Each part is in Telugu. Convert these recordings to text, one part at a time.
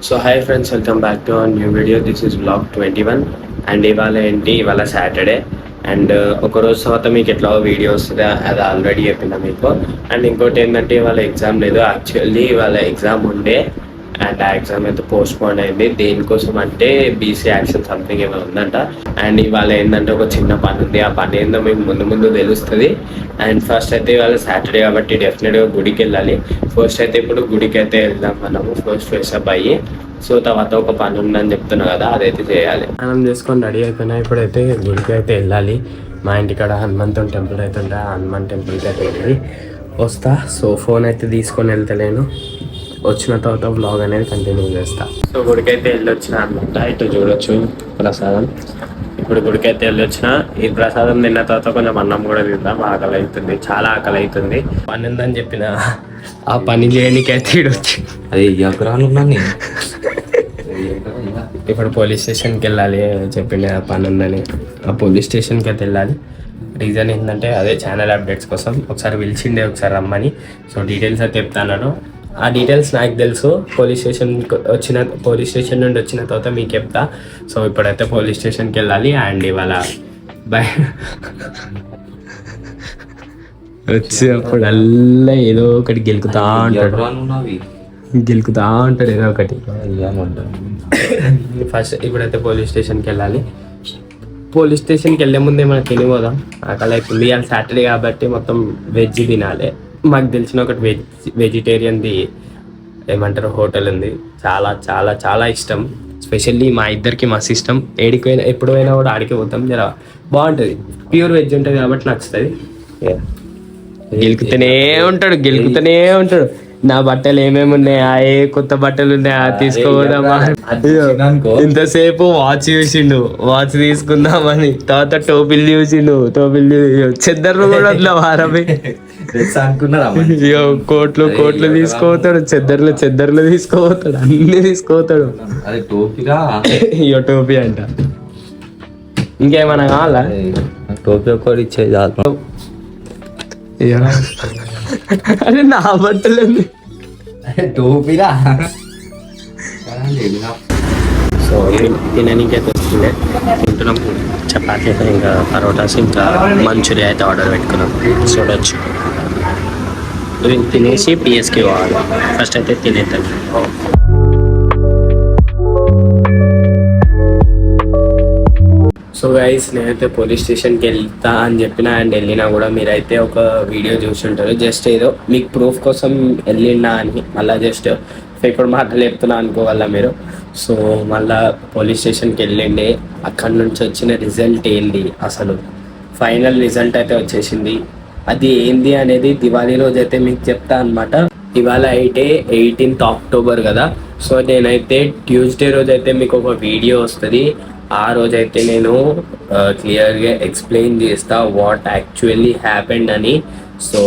So hi friends, welcome back to our new video. This is vlog 21. And ఇవాళ సాటర్డే. అండ్ ఒక రోజు తర్వాత మీకు ఎట్లా వీడియో వస్తుంది అది ఆల్రెడీ చెప్పిన మీకు. అండ్ ఇంకోటి ఏంటంటే ఇవాళ ఎగ్జామ్ లేదు, యాక్చువల్లీ ఇవాళ ఎగ్జామ్ ఉండే. అండ్ ఆ ఎగ్జామ్ అయితే పోస్ట్ పోన్ అయింది. దేనికోసం అంటే బీసీ యాక్షన్ సంథింగ్ ఏమైనా ఉందంట. అండ్ ఇవాళ ఏంటంటే ఒక చిన్న పని ఉంది, ఆ పని ఏందో మీకు ముందు తెలుస్తుంది. అండ్ ఫస్ట్ అయితే ఇవాళ సాటర్డే కాబట్టి డెఫినెట్గా గుడికి వెళ్ళాలి. ఫస్ట్ అయితే ఇప్పుడు గుడికి అయితే వెళ్దాం మనము, ఫస్ట్ ఫ్రెష్ అప్ అయ్యి. సో తర్వాత ఒక పని ఉందని చెప్తున్నా కదా, అదైతే చేయాలి. మనం చేసుకొని రెడీ అయిపోయినా ఇప్పుడైతే గుడికి అయితే వెళ్ళాలి. మా ఇంటికాడ హనుమంతుని టెంపుల్ అయితే ఉంటే ఆ హనుమాన్ టెంపుల్కి అయితే వెళ్ళి వస్తా. సో ఫోన్ అయితే తీసుకొని వెళ్తలేను, వచ్చిన తర్వాత బ్లాగ్ అనేది కంటిన్యూ చేస్తా. సో గుడికి అయితే వెళ్ళొచ్చిన అనమాట. ఇటు చూడొచ్చు ప్రసాదం. ఇప్పుడు గుడికి అయితే వెళ్ళొచ్చిన. ఈ ప్రసాదం తిన్న తర్వాత కొంచెం అన్నం కూడా తిందాం, ఆకలి అవుతుంది, చాలా ఆకలి అవుతుంది. పని ఉందని చెప్పిన ఆ పని చేయడానికి అయితే ఇడొచ్చు. అది ఎకరాలు ఇప్పుడు పోలీస్ స్టేషన్కి వెళ్ళాలి చెప్పిండే, ఆ పని ఉందని. ఆ పోలీస్ స్టేషన్కి అయితే వెళ్ళాలి. రీజన్ ఏంటంటే అదే ఛానల్ అప్డేట్స్ కోసం. ఒకసారి పిలిచిండే, ఒకసారి రమ్మని. సో డీటెయిల్స్ అయితే చెప్తాను. ఆ డీటెయిల్స్ నాకు తెలుసు. పోలీస్ స్టేషన్ నుండి వచ్చిన తర్వాత మీకు చెప్తా. సో ఇప్పుడైతే పోలీస్ స్టేషన్కి వెళ్ళాలి. అండ్ ఇవాళ వచ్చేటప్పుడల్లా ఏదో ఒకటి గెలుకుతా ఉంటాడు ఏదో ఒకటి. ఫస్ట్ ఇప్పుడైతే పోలీస్ స్టేషన్కి వెళ్ళాలి. పోలీస్ స్టేషన్కి వెళ్ళే ముందే మనం తినిపోదాం, ఆకలి అవుతుంది. ఇవాళ సాటర్డే కాబట్టి మొత్తం వెజ్ తినాలి. మాకు తెలిసిన ఒకటి వెజిటేరియన్ది ఏమంటారు హోటల్ ఉంది, చాలా చాలా చాలా ఇష్టం. స్పెషల్లీ మా ఇద్దరికి మస్తు ఇష్టం. ఏడికి పోయినా ఎప్పుడు పోయినా కూడా ఆడికి పోతాం. జర బాగుంటుంది, ప్యూర్ వెజ్ ఉంటుంది కాబట్టి నచ్చుతుంది. గెలుకుతూనే ఉంటాడు. నా బట్టలు ఏమేమి ఉన్నాయా, ఏ కొత్త బట్టలు ఉన్నాయా తీసుకోదామా. ఇంతసేపు వాచ్ చూసిండు, వాచ్ తీసుకుందామని. తర్వాత టోపిల్ చూసిండు, చెద్దర్లు కూడా అట్లా వారమే. కోట్లు తీసుకోపోతాడు, చెద్దర్లు తీసుకోపోతాడు, అన్ని తీసుకోపోతాడు. టోపీ అంట. ఇంకేమన్నా కావాలా? టోపీ ఒకటి ఇచ్చేది. అరే నా బట్టలు టోపీరా. సో తిననీకైతే వస్తుండే, తింటున్నాం. చపాతీ ఇంకా పరోటాస్ ఇంకా మంచూరియా అయితే ఆర్డర్ పెట్టుకున్నాం. చూడొచ్చు. తినేసి పిఎస్కి పోవాలి. ఫస్ట్ అయితే తినేద్దాం. సో గైస్, నేనైతే పోలీస్ స్టేషన్కి వెళ్తా అని చెప్పిన. అండ్ వెళ్ళినా కూడా మీరైతే ఒక వీడియో చూసి ఉంటారు. జస్ట్ ఏదో మీకు ప్రూఫ్ కోసం వెళ్ళినా అని, మళ్ళీ జస్ట్ ఇప్పుడు మాటలు చెప్తున్నా అనుకోవాలా మీరు. సో మళ్ళీ పోలీస్ స్టేషన్కి వెళ్ళండి. అక్కడి నుంచి వచ్చిన రిజల్ట్ ఏంది, అసలు ఫైనల్ రిజల్ట్ అయితే వచ్చేసింది. అది ఏంది అనేది దివాళీ రోజు అయితే మీకు చెప్తా అనమాట. ఇవాళ అయితే 18th October కదా. సో నేనైతే ట్యూస్డే రోజు అయితే మీకు ఒక వీడియో వస్తుంది. ఆ రోజైతే నేను క్లియర్గా ఎక్స్ప్లెయిన్ చేస్తా వాట్ యాక్చువల్లీ హ్యాపెండ్ అని. సో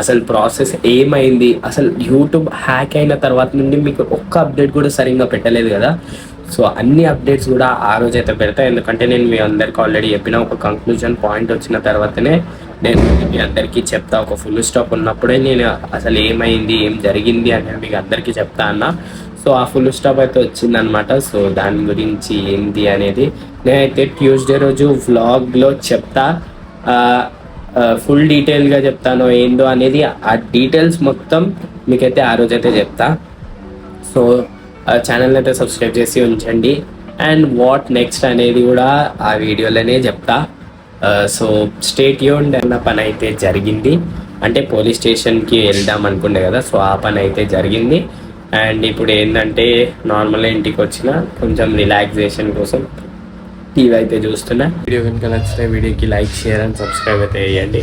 అసలు ప్రాసెస్ ఏమైంది, అసలు యూట్యూబ్ హ్యాక్ అయిన తర్వాత నుండి మీకు ఒక్క అప్డేట్ కూడా సరిగ్గా పెట్టలేదు కదా. సో అన్ని అప్డేట్స్ కూడా ఆ రోజు అయితే పెడతా. ఎందుకంటే నేను మీ అందరికి ఆల్రెడీ చెప్పిన, ఒక కంక్లూజన్ పాయింట్ వచ్చిన తర్వాతనే నేను మీ అందరికీ చెప్తా. ఒక ఫుల్ స్టాప్ ఉన్నప్పుడే నేను అసలు ఏమైంది, ఏం జరిగింది అని మీకు అందరికీ చెప్తా అన్న. సో ఆ ఫుల్ స్టాప్ అయితే వచ్చిందనమాట. సో దాని గురించి ఏంది అనేది నేనైతే ట్యూస్డే రోజు వ్లాగ్లో చెప్తా. ఫుల్ డీటెయిల్గా చెప్తాను ఏందో అనేది. ఆ డీటెయిల్స్ మొత్తం మీకైతే ఆ రోజైతే చెప్తా. సో ఛానల్ అయితే సబ్స్క్రైబ్ చేసి ఉంచండి. అండ్ వాట్ నెక్స్ట్ అనేది కూడా ఆ వీడియోలోనే చెప్తా. So stay tuned. అన్న పని అయితే జరిగింది, అంటే పోలీస్ స్టేషన్కి వెళ్దాం అనుకుండే కదా. సో ఆ పని అయితే జరిగింది. అండ్ ఇప్పుడు ఏంటంటే నార్మల్గా ఇంటికి వచ్చిన కొంచెం రిలాక్సేషన్ కోసం టీవీ అయితే చూస్తున్నా. వీడియో కనుక నచ్చితే వీడియోకి లైక్, షేర్ అండ్ సబ్స్క్రైబ్ అయితే చేయండి.